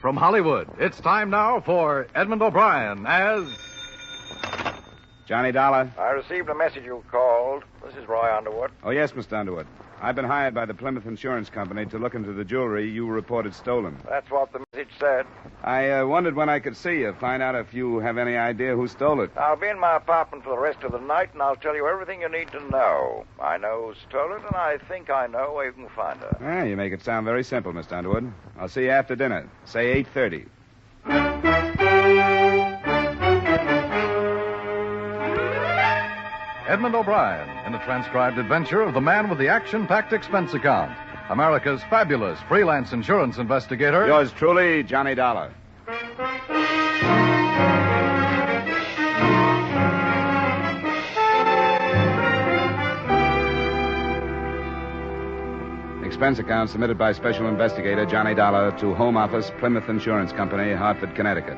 From Hollywood, it's time now for Edmund O'Brien as... Johnny Dollar? I received a message you called. This is Roy Underwood. Oh, yes, Mr. Underwood. I've been hired by the Plymouth Insurance Company to look into the jewelry you reported stolen. That's what the message said. I wondered when I could see you, find out if you have any idea who stole it. I'll be in my apartment for the rest of the night, and I'll tell you everything you need to know. I know who stole it, and I think I know where you can find her. Ah, you make it sound very simple, Mr. Underwood. I'll see you after dinner. Say 8:30. Edmund O'Brien in a transcribed adventure of the man with the action-packed expense account. America's fabulous freelance insurance investigator. Yours truly, Johnny Dollar. Expense account submitted by Special Investigator Johnny Dollar to Home Office, Plymouth Insurance Company, Hartford, Connecticut.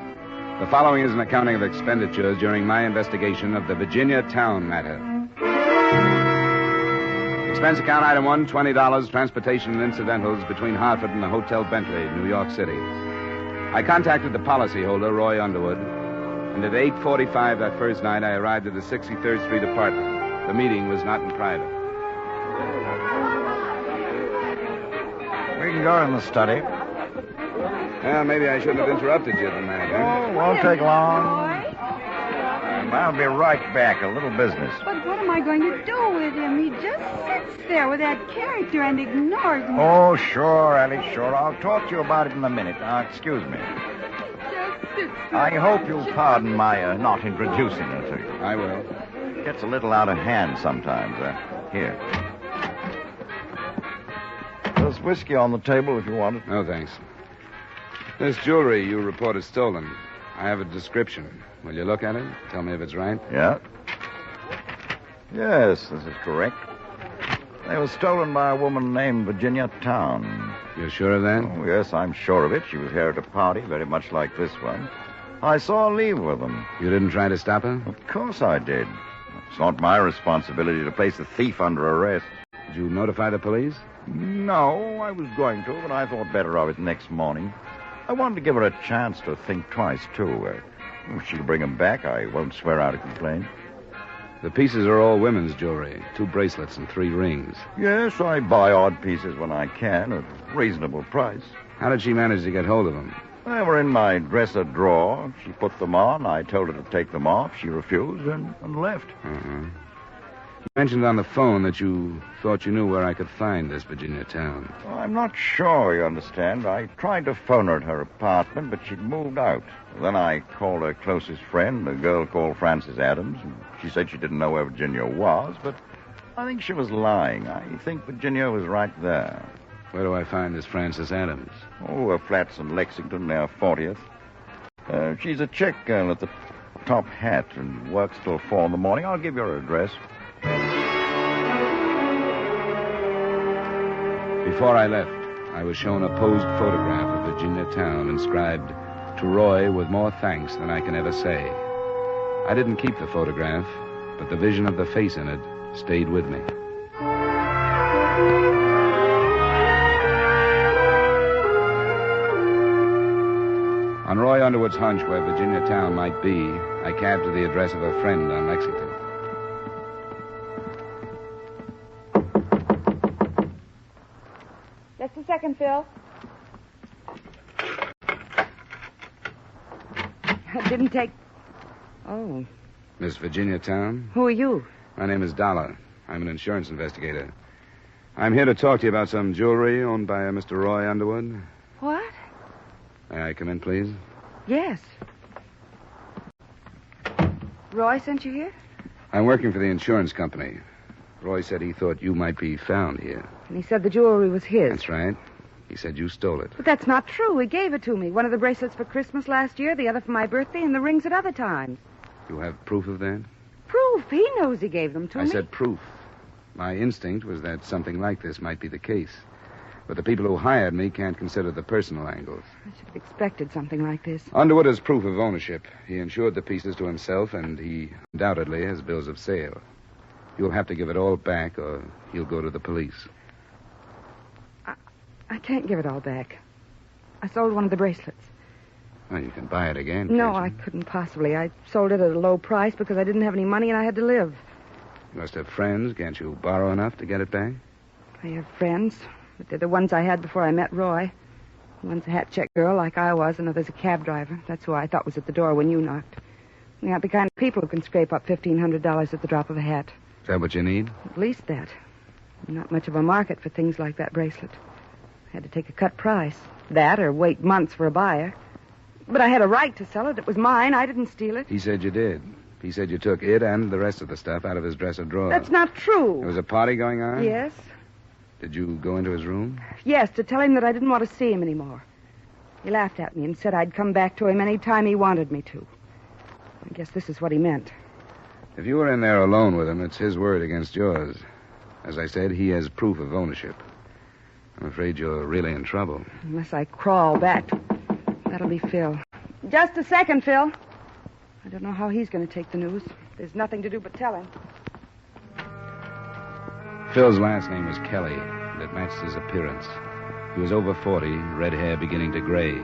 The following is an accounting of expenditures during my investigation of the Virginia Towne matter. Expense account item 1, $20, transportation and incidentals between Hartford and the Hotel Bentley, New York City. I contacted the policyholder, Roy Underwood, and at 8:45 that first night I arrived at the 63rd Street apartment. The meeting was not in private. We can go in the study. Well, maybe I shouldn't have interrupted you tonight, huh? Oh, won't take long. I'll be right back. A little business. But what am I going to do with him? He just sits there with that character and ignores me. Oh, sure, Ellie, sure. I'll talk to you about it in a minute. Now, excuse me. Just sits there. I hope you'll pardon my not introducing her to you. I will. Gets a little out of hand sometimes. Here. There's whiskey on the table if you want it. No, thanks. This jewelry you reported stolen. I have a description. Will you look at it? Tell me if it's right. Yeah? Yes, this is correct. They were stolen by a woman named Virginia Towne. You're sure of that? Oh, yes, I'm sure of it. She was here at a party, very much like this one. I saw her leave with them. You didn't try to stop her? Of course I did. It's not my responsibility to place a thief under arrest. Did you notify the police? No, I was going to, but I thought better of it next morning. I wanted to give her a chance to think twice, too. If she'll bring him back, I won't swear out a complaint. The pieces are all women's jewelry. 2 bracelets and 3 rings. Yes, I buy odd pieces when I can, at a reasonable price. How did she manage to get hold of them? They were in my dresser drawer. She put them on. I told her to take them off. She refused and left. Uh-huh. You mentioned on the phone that you thought you knew where I could find this Virginia Towne. Well, I'm not sure, you understand. I tried to phone her at her apartment, but she'd moved out. Then I called her closest friend, a girl called Frances Adams. And she said she didn't know where Virginia was, but I think she was lying. I think Virginia was right there. Where do I find this Frances Adams? Oh, her flat's in Lexington, near 40th. She's a chick girl at the top hat and works till 4 in the morning. I'll give you her address. Before I left, I was shown a posed photograph of Virginia Towne inscribed, "To Roy with more thanks than I can ever say." I didn't keep the photograph, but the vision of the face in it stayed with me. On Roy Underwood's hunch where Virginia Towne might be, I cabbed to the address of a friend on Lexington. Just a second, Phil. It didn't take... Oh. Miss Virginia Towne? Who are you? My name is Dollar. I'm an insurance investigator. I'm here to talk to you about some jewelry owned by a Mr. Roy Underwood. What? May I come in, please? Yes. Roy sent you here? I'm working for the insurance company. Roy said he thought you might be found here. And he said the jewelry was his. That's right. He said you stole it. But that's not true. He gave it to me. One of the bracelets for Christmas last year, the other for my birthday, and the rings at other times. You have proof of that? Proof? He knows he gave them to me. I said proof. My instinct was that something like this might be the case. But the people who hired me can't consider the personal angles. I should have expected something like this. Underwood has proof of ownership. He insured the pieces to himself, and he undoubtedly has bills of sale. You'll have to give it all back, or he'll go to the police. I can't give it all back. I sold one of the bracelets. Well, you can buy it again. No, can't I you? couldn't possibly. I sold it at a low price because I didn't have any money and I had to live. You must have friends. Can't you borrow enough to get it back? I have friends, but they're the ones I had before I met Roy. One's a hat check girl like I was, another's a cab driver. That's who I thought was at the door when you knocked. They aren't the kind of people who can scrape up $1,500 at the drop of a hat. Is that what you need? At least that. Not much of a market for things like that bracelet. I had to take a cut price. That or wait months for a buyer. But I had a right to sell it. It was mine. I didn't steal it. He said you did. He said you took it and the rest of the stuff out of his dresser drawer. That's not true. There was a party going on? Yes. Did you go into his room? Yes, to tell him that I didn't want to see him anymore. He laughed at me and said I'd come back to him any time he wanted me to. I guess this is what he meant. If you were in there alone with him, it's his word against yours. As I said, he has proof of ownership. I'm afraid you're really in trouble. Unless I crawl back. That'll be Phil. Just a second, Phil. I don't know how he's going to take the news. There's nothing to do but tell him. Phil's last name was Kelly, and it matched his appearance. He was over 40, red hair beginning to gray.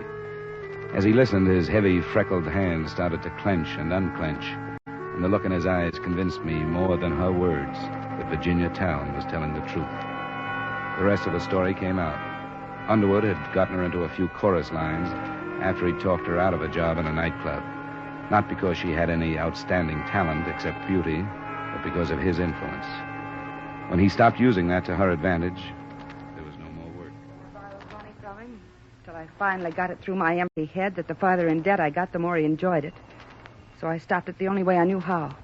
As he listened, his heavy, freckled hands started to clench and unclench, and the look in his eyes convinced me more than her words that Virginia Towne was telling the truth. The rest of the story came out. Underwood had gotten her into a few chorus lines after he talked her out of a job in a nightclub. Not because she had any outstanding talent except beauty, but because of his influence. When he stopped using that to her advantage, there was no more work. I borrowed money from him till I finally got it through my empty head that the farther in debt I got, the more he enjoyed it. So I stopped it the only way I knew how.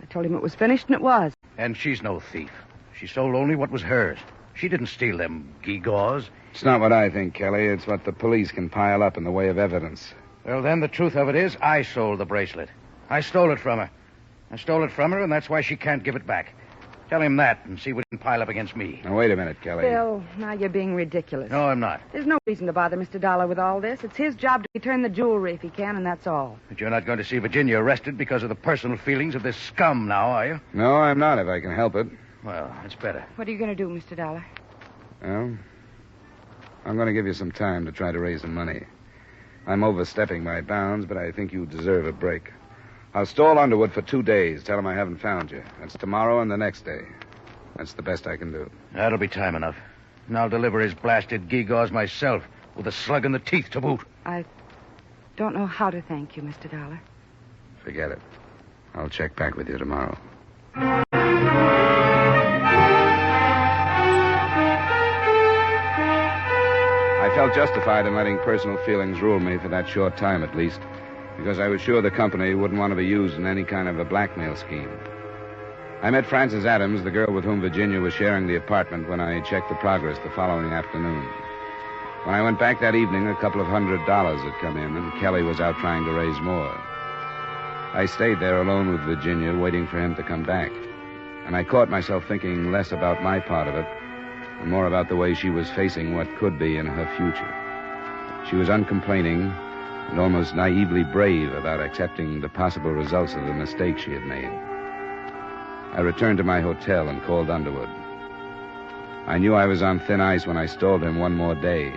I told him it was finished, and it was. And she's no thief. She sold only what was hers. She didn't steal them gewgaws. It's not what I think, Kelly. It's what the police can pile up in the way of evidence. Well, then the truth of it is I sold the bracelet. I stole it from her. I stole it from her, and that's why she can't give it back. Tell him that and see what he can pile up against me. Now, wait a minute, Kelly. Phil, now you're being ridiculous. No, I'm not. There's no reason to bother Mr. Dollar with all this. It's his job to return the jewelry if he can, and that's all. But you're not going to see Virginia arrested because of the personal feelings of this scum now, are you? No, I'm not, if I can help it. Well, that's better. What are you going to do, Mr. Dollar? Well, I'm going to give you some time to try to raise some money. I'm overstepping my bounds, but I think you deserve a break. I'll stall Underwood for 2 days. Tell him I haven't found you. That's tomorrow and the next day. That's the best I can do. That'll be time enough. And I'll deliver his blasted gewgaws myself, with a slug in the teeth to boot. I don't know how to thank you, Mr. Dollar. Forget it. I'll check back with you tomorrow. I felt justified in letting personal feelings rule me for that short time, at least, because I was sure the company wouldn't want to be used in any kind of a blackmail scheme. I met Frances Adams, the girl with whom Virginia was sharing the apartment, when I checked the progress the following afternoon. When I went back that evening, a couple of $100 had come in, and Kelly was out trying to raise more. I stayed there alone with Virginia, waiting for him to come back. And I caught myself thinking less about my part of it, and more about the way she was facing what could be in her future. She was uncomplaining and almost naively brave about accepting the possible results of the mistake she had made. I returned to my hotel and called Underwood. I knew I was on thin ice when I stalled him one more day,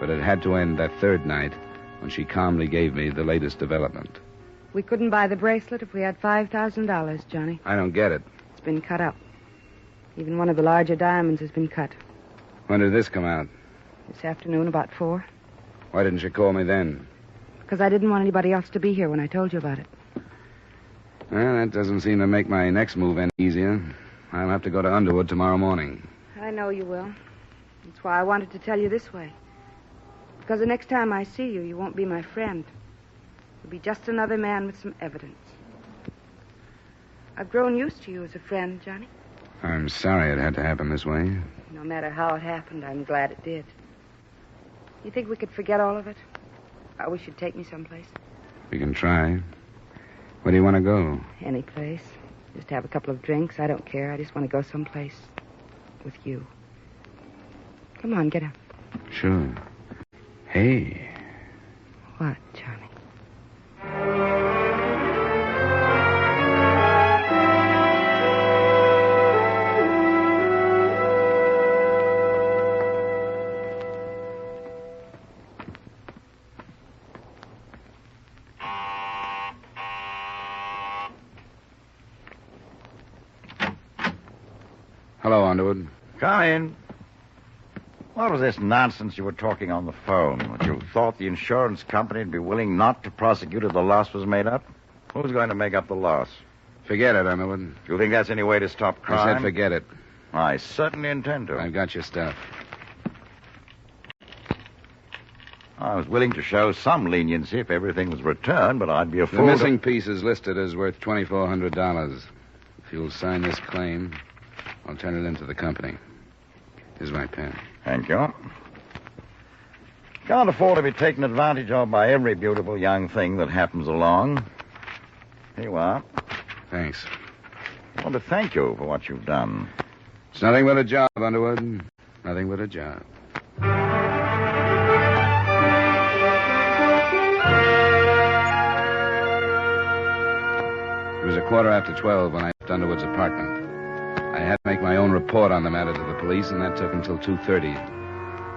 but it had to end that third night when she calmly gave me the latest development. We couldn't buy the bracelet if we had $5,000, Johnny. I don't get it. It's been cut up. Even one of the larger diamonds has been cut. When did this come out? This afternoon, about 4. Why didn't you call me then? Because I didn't want anybody else to be here when I told you about it. Well, that doesn't seem to make my next move any easier. I'll have to go to Underwood tomorrow morning. I know you will. That's why I wanted to tell you this way. Because the next time I see you, you won't be my friend. You'll be just another man with some evidence. I've grown used to you as a friend, Johnny. I'm sorry it had to happen this way. No matter how it happened, I'm glad it did. You think we could forget all of it? I wish you'd take me someplace. We can try. Where do you want to go? Any place. Just have a couple of drinks. I don't care. I just want to go someplace with you. Come on, get up. Sure. Hey. What, Johnny? Hello, Underwood. Come in. What was this nonsense you were talking on the phone? That you thought the insurance company would be willing not to prosecute if the loss was made up? Who's going to make up the loss? Forget it, Underwood. Do you think that's any way to stop crime? I said forget it. I certainly intend to. I've got your stuff. I was willing to show some leniency if everything was returned, but I'd be a The fool. missing piece is listed as worth $2,400. If you'll sign this claim, I'll turn it into the company. Here's my pen. Thank you. Can't afford to be taken advantage of by every beautiful young thing that happens along. Here you are. Thanks. I want to thank you for what you've done. It's nothing but a job, Underwood. Nothing but a job. It was 12:15 when I left Underwood's apartment. I had to make my own report on the matter to the police, and that took until 2:30.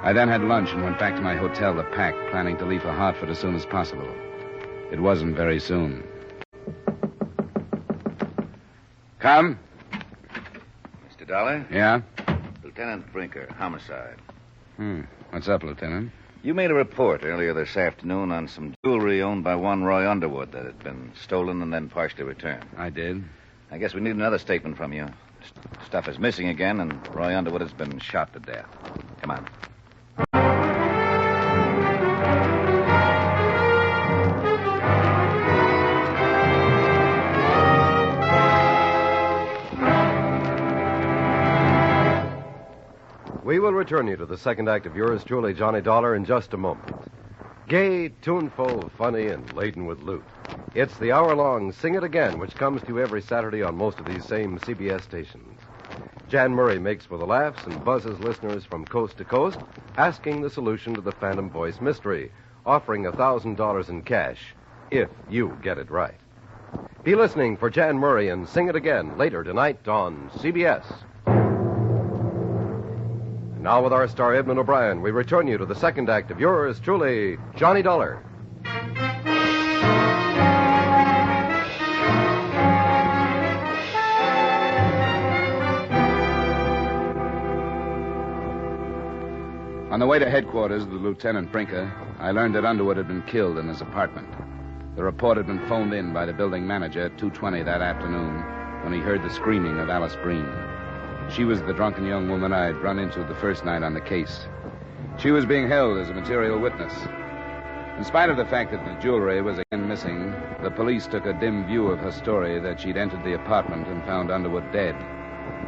I then had lunch and went back to my hotel to pack, planning to leave for Hartford as soon as possible. It wasn't very soon. Come. Mr. Dollar? Yeah? Lieutenant Brinker, homicide. What's up, Lieutenant? You made a report earlier this afternoon on some jewelry owned by one Roy Underwood that had been stolen and then partially returned. I did. I guess we need another statement from you. Stuff is missing again, and Roy Underwood has been shot to death. Come on. We will return you to the second act of yours truly, Johnny Dollar, in just a moment. Gay, tuneful, funny, and laden with loot. It's the hour-long Sing It Again, which comes to you every Saturday on most of these same CBS stations. Jan Murray makes for the laughs and buzzes listeners from coast to coast, asking the solution to the Phantom Voice mystery, offering $1,000 in cash, if you get it right. Be listening for Jan Murray and Sing It Again later tonight on CBS. Now with our star, Edmund O'Brien, we return you to the second act of yours truly, Johnny Dollar. On the way to headquarters with Lieutenant Brinker, I learned that Underwood had been killed in his apartment. The report had been phoned in by the building manager at 2:20 that afternoon when he heard the screaming of Alice Breen. She was the drunken young woman I'd run into the first night on the case. She was being held as a material witness. In spite of the fact that the jewelry was again missing, the police took a dim view of her story that she'd entered the apartment and found Underwood dead.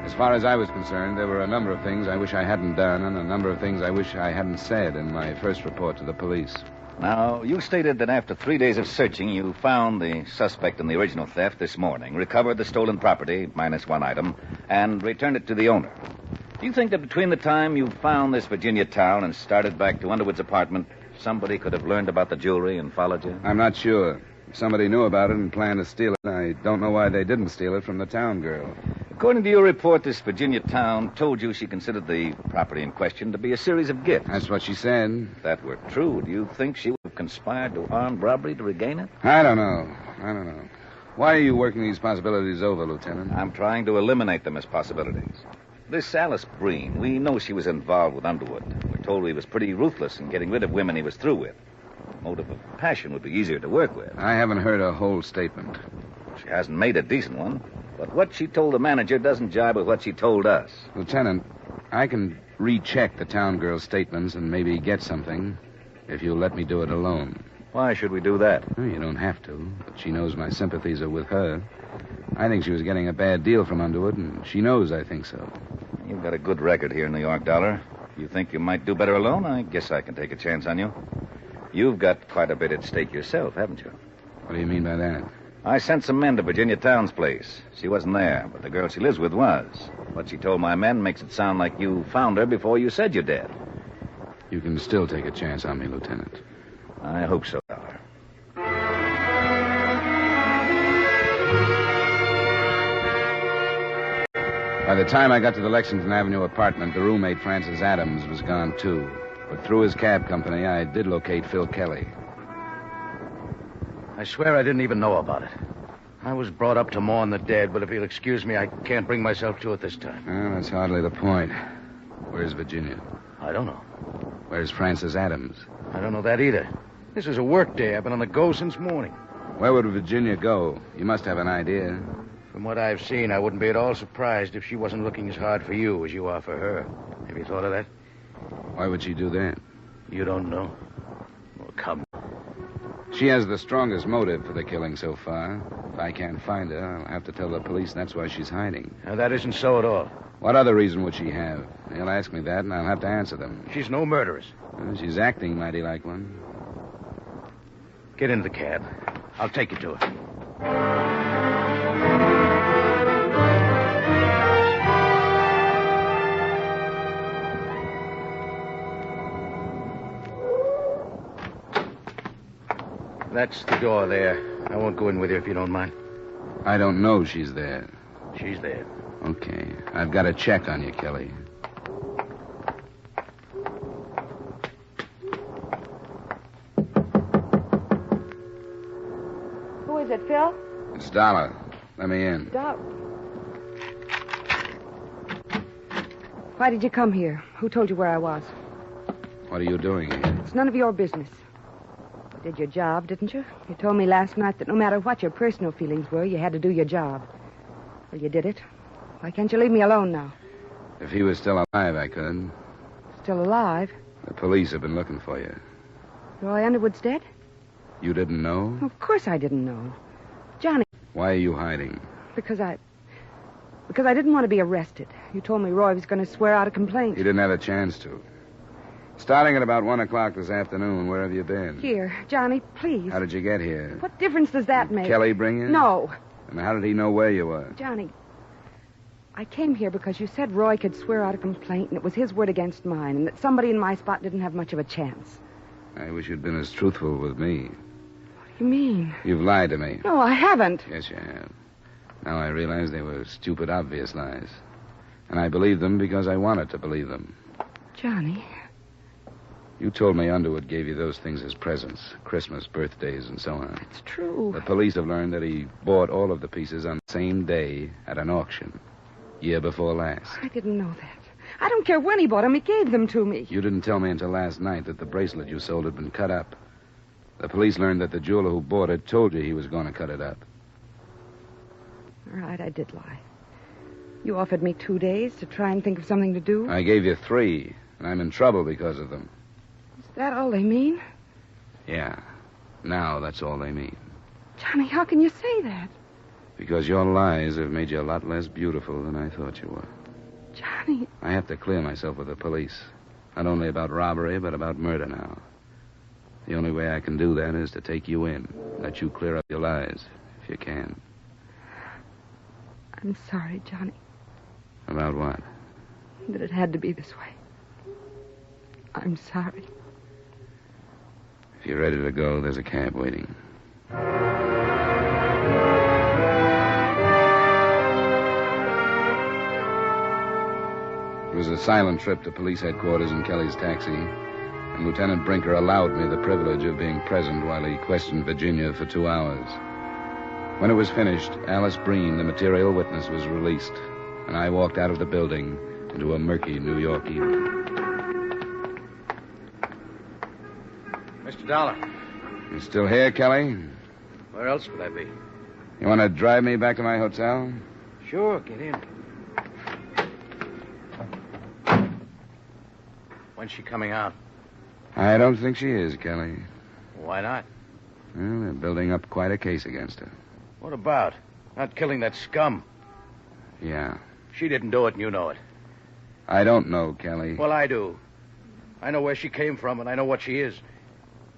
As far as I was concerned, there were a number of things I wish I hadn't done and a number of things I wish I hadn't said in my first report to the police. Now, you stated that after 3 days of searching, you found the suspect in the original theft this morning, recovered the stolen property, minus one item, and returned it to the owner. Do you think that between the time you found this Virginia town and started back to Underwood's apartment, somebody could have learned about the jewelry and followed you? I'm not sure. If somebody knew about it and planned to steal it, I don't know why they didn't steal it from the town girl. According to your report, this Virginia town told you she considered the property in question to be a series of gifts. That's what she said. If that were true, do you think she would have conspired to armed robbery to regain it? I don't know. Why are you working these possibilities over, Lieutenant? I'm trying to eliminate them as possibilities. This Alice Breen, we know she was involved with Underwood. We're told he was pretty ruthless in getting rid of women he was through with. Motive of passion would be easier to work with. I haven't heard a whole statement. She hasn't made a decent one. But what she told the manager doesn't jibe with what she told us. Lieutenant, I can recheck the town girl's statements and maybe get something if you'll let me do it alone. Why should we do that? Well, you don't have to, but she knows my sympathies are with her. I think she was getting a bad deal from Underwood, and she knows I think so. You've got a good record here in New York, Dollar. You think you might do better alone? I guess I can take a chance on you. You've got quite a bit at stake yourself, haven't you? What do you mean by that? I sent some men to Virginia Town's place. She wasn't there, but the girl she lives with was. What she told my men makes it sound like you found her before you said you did. You can still take a chance on me, Lieutenant. I hope so, Dollar. By the time I got to the Lexington Avenue apartment, the roommate, Francis Adams, was gone, too. But through his cab company, I did locate Phil Kelly. I swear I didn't even know about it. I was brought up to mourn the dead, but if you'll excuse me, I can't bring myself to it this time. Well, that's hardly the point. Where's Virginia? I don't know. Where's Francis Adams? I don't know that either. This is a work day. I've been on the go since morning. Where would Virginia go? You must have an idea. From what I've seen, I wouldn't be at all surprised if she wasn't looking as hard for you as you are for her. Have you thought of that? Why would she do that? You don't know? Well, come. She has the strongest motive for the killing so far. If I can't find her, I'll have to tell the police that's why she's hiding. Now, that isn't so at all. What other reason would she have? They'll ask me that, and I'll have to answer them. She's no murderess. Well, she's acting mighty like one. Get into the cab. I'll take you to her. That's the door there. I won't go in with you if you don't mind. I don't know she's there. She's there. Okay. I've got a check on you, Kelly. Who is it, Phil? It's Dollar. Let me in. Why did you come here? Who told you where I was? What are you doing here? It's none of your business. You did your job, didn't you? You told me last night that no matter what your personal feelings were, you had to do your job. Well, you did it. Why can't you leave me alone now? If he was still alive, I could. Still alive? The police have been looking for you. Roy Underwood's dead? You didn't know? Of course I didn't know. Johnny. Why are you hiding? Because I didn't want to be arrested. You told me Roy was going to swear out a complaint. He didn't have a chance to. Starting at about 1 o'clock this afternoon, where have you been? Here, Johnny, please. How did you get here? What difference does that make? Kelly bring you? No. And how did he know where you were? Johnny, I came here because you said Roy could swear out a complaint, and it was his word against mine, and that somebody in my spot didn't have much of a chance. I wish you'd been as truthful with me. What do you mean? You've lied to me. No, I haven't. Yes, you have. Now I realize they were stupid, obvious lies. And I believed them because I wanted to believe them. Johnny. You told me Underwood gave you those things as presents. Christmas, birthdays, and so on. It's true. The police have learned that he bought all of the pieces on the same day at an auction. Year before last. I didn't know that. I don't care when he bought them. He gave them to me. You didn't tell me until last night that the bracelet you sold had been cut up. The police learned that the jeweler who bought it told you he was going to cut it up. All right, I did lie. You offered me 2 days to try and think of something to do. I gave you 3, and I'm in trouble because of them. Is that all they mean? Yeah. Now that's all they mean. Johnny, how can you say that? Because your lies have made you a lot less beautiful than I thought you were. Johnny. I have to clear myself with the police. Not only about robbery, but about murder now. The only way I can do that is to take you in. Let you clear up your lies, if you can. I'm sorry, Johnny. About what? That it had to be this way. I'm sorry. If you're ready to go, there's a cab waiting. It was a silent trip to police headquarters in Kelly's taxi, and Lieutenant Brinker allowed me the privilege of being present while he questioned Virginia for 2 hours. When it was finished, Alice Breen, the material witness, was released, and I walked out of the building into a murky New York evening. Mr. Dollar. You still here, Kelly? Where else would I be? You want to drive me back to my hotel? Sure, get in. When's she coming out? I don't think she is, Kelly. Why not? Well, they're building up quite a case against her. What about? Not killing that scum. Yeah. She didn't do it, and you know it. I don't know, Kelly. Well, I do. I know where she came from, and I know what she is.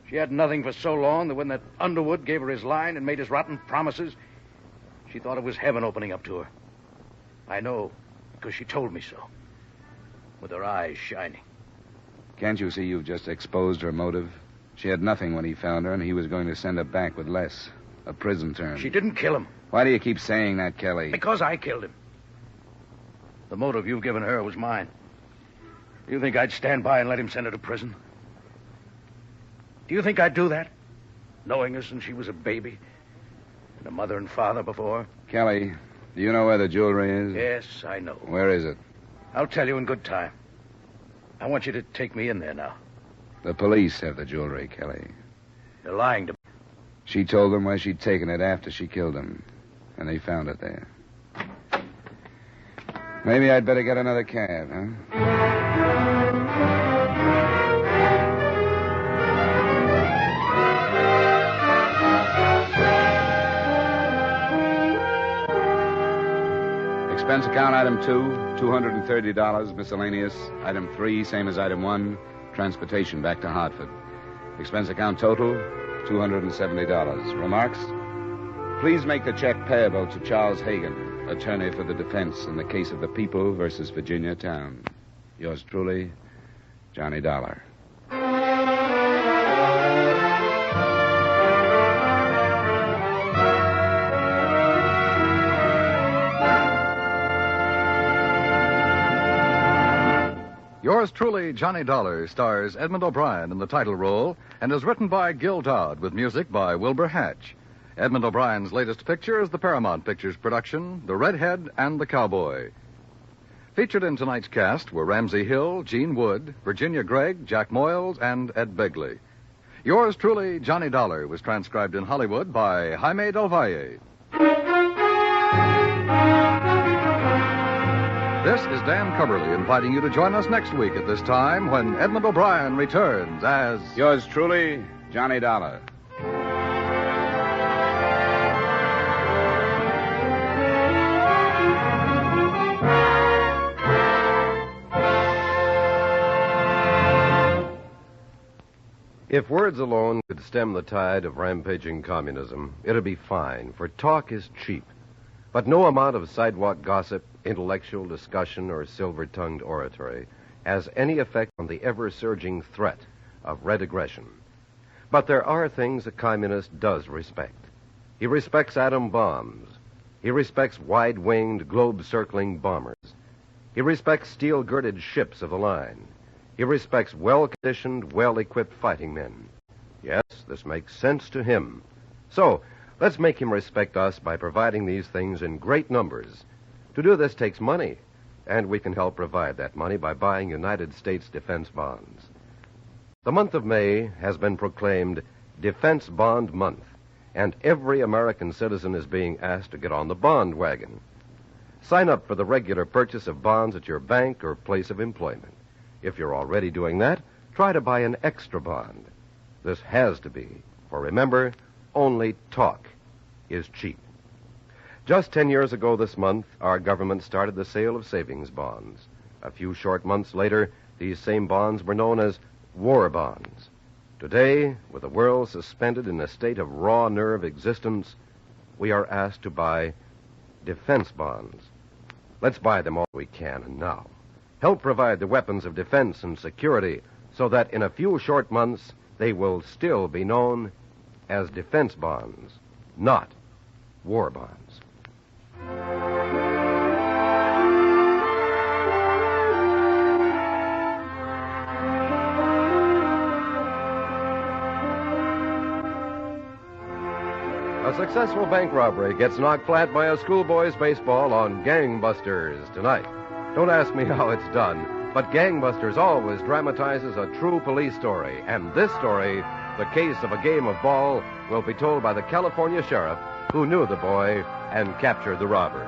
She had nothing for so long that when that Underwood gave her his line and made his rotten promises, she thought it was heaven opening up to her. I know, because she told me so. With her eyes shining. Can't you see you've just exposed her motive? She had nothing when he found her, and he was going to send her back with less. A prison term. She didn't kill him. Why do you keep saying that, Kelly? Because I killed him. The motive you've given her was mine. Do you think I'd stand by and let him send her to prison? Do you think I'd do that? Knowing her since she was a baby? and a mother and father before. Kelly, do you know where the jewelry is? Yes, I know. Where is it? I'll tell you in good time. I want you to take me in there now. The police have the jewelry, Kelly. You're lying to me. She told them where she'd taken it after she killed him, and they found it there. Maybe I'd better get another cab, huh? Expense account item 2, $230, miscellaneous. Item 3, same as item 1, transportation back to Hartford. Expense account total, $270. Remarks? Please make the check payable to Charles Hagan, attorney for the defense in the case of the People versus Virginia Towne. Yours truly, Johnny Dollar. Yours truly, Johnny Dollar, stars Edmund O'Brien in the title role and is written by Gil Dodd with music by Wilbur Hatch. Edmund O'Brien's latest picture is the Paramount Pictures production, The Redhead and the Cowboy. Featured in tonight's cast were Ramsey Hill, Gene Wood, Virginia Gregg, Jack Moyles, and Ed Begley. Yours truly, Johnny Dollar, was transcribed in Hollywood by Jaime Del Valle. This is Dan Cubberly inviting you to join us next week at this time when Edmund O'Brien returns as... Yours truly, Johnny Dollar. If words alone could stem the tide of rampaging communism, it'd be fine, for talk is cheap. But no amount of sidewalk gossip, intellectual discussion, or silver-tongued oratory has any effect on the ever-surging threat of red aggression. But there are things a communist does respect. He respects atom bombs. He respects wide-winged, globe-circling bombers. He respects steel-girded ships of the line. He respects well-conditioned, well-equipped fighting men. Yes, this makes sense to him. So, let's make him respect us by providing these things in great numbers. To do this takes money, and we can help provide that money by buying United States defense bonds. The month of May has been proclaimed Defense Bond Month, and every American citizen is being asked to get on the bond wagon. Sign up for the regular purchase of bonds at your bank or place of employment. If you're already doing that, try to buy an extra bond. This has to be, for remember, only talk is cheap. Just 10 years ago this month, our government started the sale of savings bonds. A few short months later, these same bonds were known as war bonds. Today, with the world suspended in a state of raw nerve existence, we are asked to buy defense bonds. Let's buy them all we can and now. Help provide the weapons of defense and security so that in a few short months they will still be known as defense bonds, not war bonds. A successful bank robbery gets knocked flat by a schoolboy's baseball on Gangbusters tonight. Don't ask me how it's done, but Gangbusters always dramatizes a true police story, and this story, the case of a game of ball, will be told by the California sheriff who knew the boy and captured the robbers.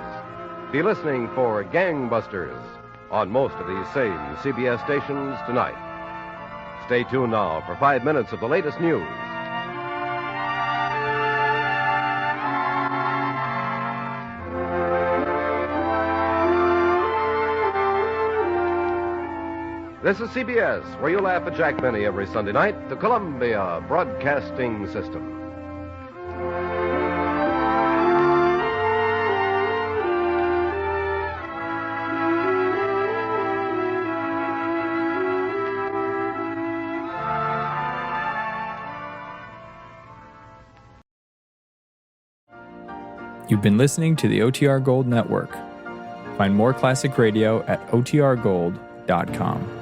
Be listening for Gangbusters on most of these same CBS stations tonight. Stay tuned now for 5 minutes of the latest news. This is CBS, where you laugh at Jack Benny every Sunday night, the Columbia Broadcasting System. You've been listening to the OTR Gold Network. Find more classic radio at otrgold.com.